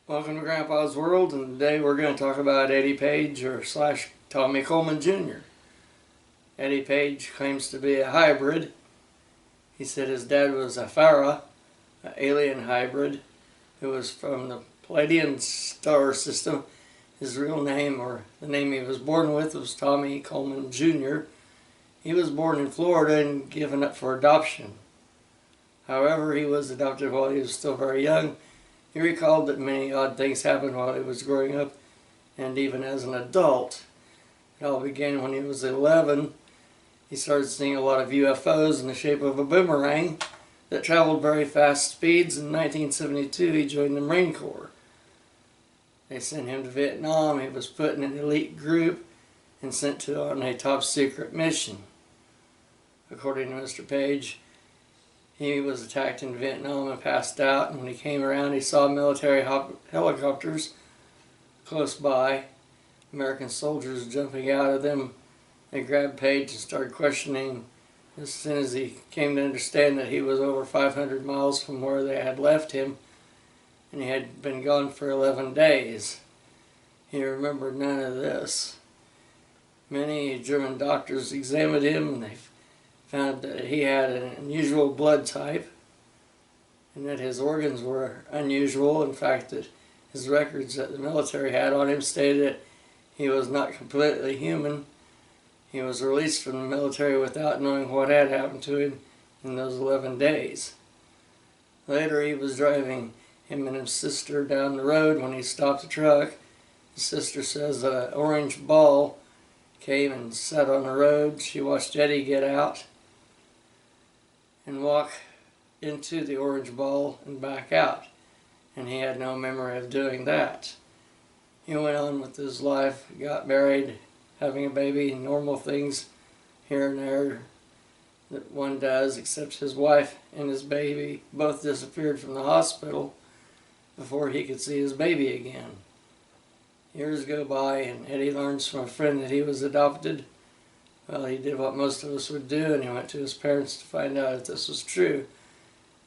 Welcome to Grandpa's World, and today we're going to talk about Eddie Page or Tommy Coleman Jr. Eddie Page claims to be a hybrid. He said his dad was Aphara, an alien hybrid, who was from the Pleiadian star system. His real name, or the name he was born with, was Tommy Coleman Jr. He was born in Florida and given up for adoption. However, he was adopted while he was still very young. He recalled that many odd things happened while he was growing up, and even as an adult. It all began when he was 11. He started seeing a lot of UFOs in the shape of a boomerang that traveled very fast speeds. In 1972, he joined the Marine Corps. They sent him to Vietnam. He was put in an elite group and sent on a top secret mission. According to Mr. Page, he was attacked in Vietnam and passed out, and when he came around he saw military helicopters close by, American soldiers jumping out of them. They grabbed Page and started questioning him as soon as he came to understand that he was over 500 miles from where they had left him, and he had been gone for 11 days. He remembered none of this. Many German doctors examined him, and they found that he had an unusual blood type and that his organs were unusual. In fact, that his records that the military had on him stated that he was not completely human. He was released from the military without knowing what had happened to him in those 11 days. Later, he was driving him and his sister down the road when he stopped the truck. His sister says an orange ball came and sat on the road. She watched Eddie get out and walk into the orange ball and back out, and he had no memory of doing that. He went on with his life, got married, having a baby, normal things here and there that one does, except his wife and his baby both disappeared from the hospital before he could see his baby again. Years go by, and Eddie learns from a friend that he was adopted. Well, he did what most of us would do, and he went to his parents to find out if this was true.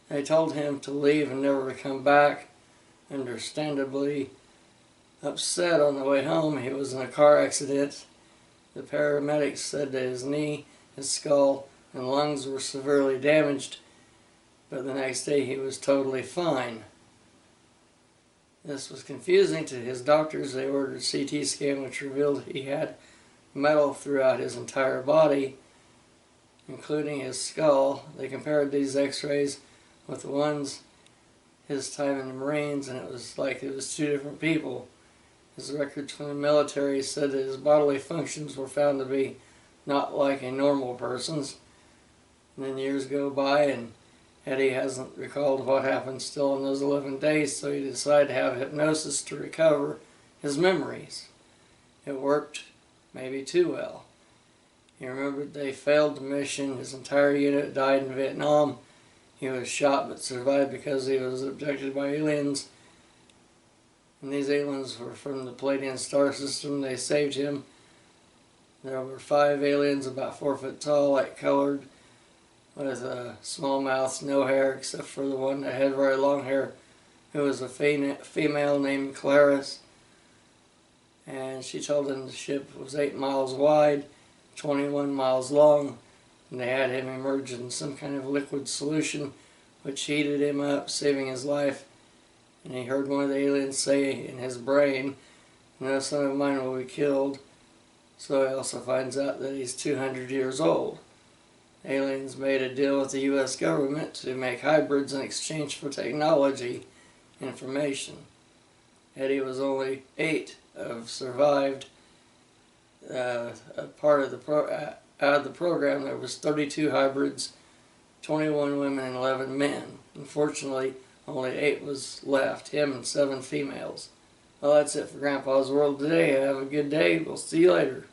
They told him to leave and never to come back. Understandably upset on the way home, he was in a car accident. The paramedics said that his knee, his skull, and lungs were severely damaged, but the next day he was totally fine. This was confusing to his doctors. They ordered a CT scan which revealed he had metal throughout his entire body, including his skull. They compared these x-rays with the ones his time in the Marines, and it was like it was two different people. His records from the military said that his bodily functions were found to be not like a normal person's. And then years go by, and Eddie hasn't recalled what happened still in those 11 days, so he decided to have hypnosis to recover his memories. It worked maybe too well. He remembered they failed the mission. His entire unit died in Vietnam. He was shot but survived because he was abducted by aliens. And these aliens were from the Pleiadian star system. They saved him. There were 5 aliens about 4 foot tall, light colored, with small mouths, no hair, except for the one that had very long hair, who was a female named Clarice. And she told him the ship was 8 miles wide, 21 miles long, and they had him emerge in some kind of liquid solution which heated him up, saving his life. And he heard one of the aliens say in his brain, "No son of mine will be killed." So he also finds out that he's 200 years old. Aliens made a deal with the U.S. government to make hybrids in exchange for technology information. Eddie was only 8 of survived. A part of out of the program there was 32 hybrids, 21 women and 11 men. Unfortunately, only 8 was left, him and 7 females. Well, that's it for Grandpa's World today. Have a good day. We'll see you later.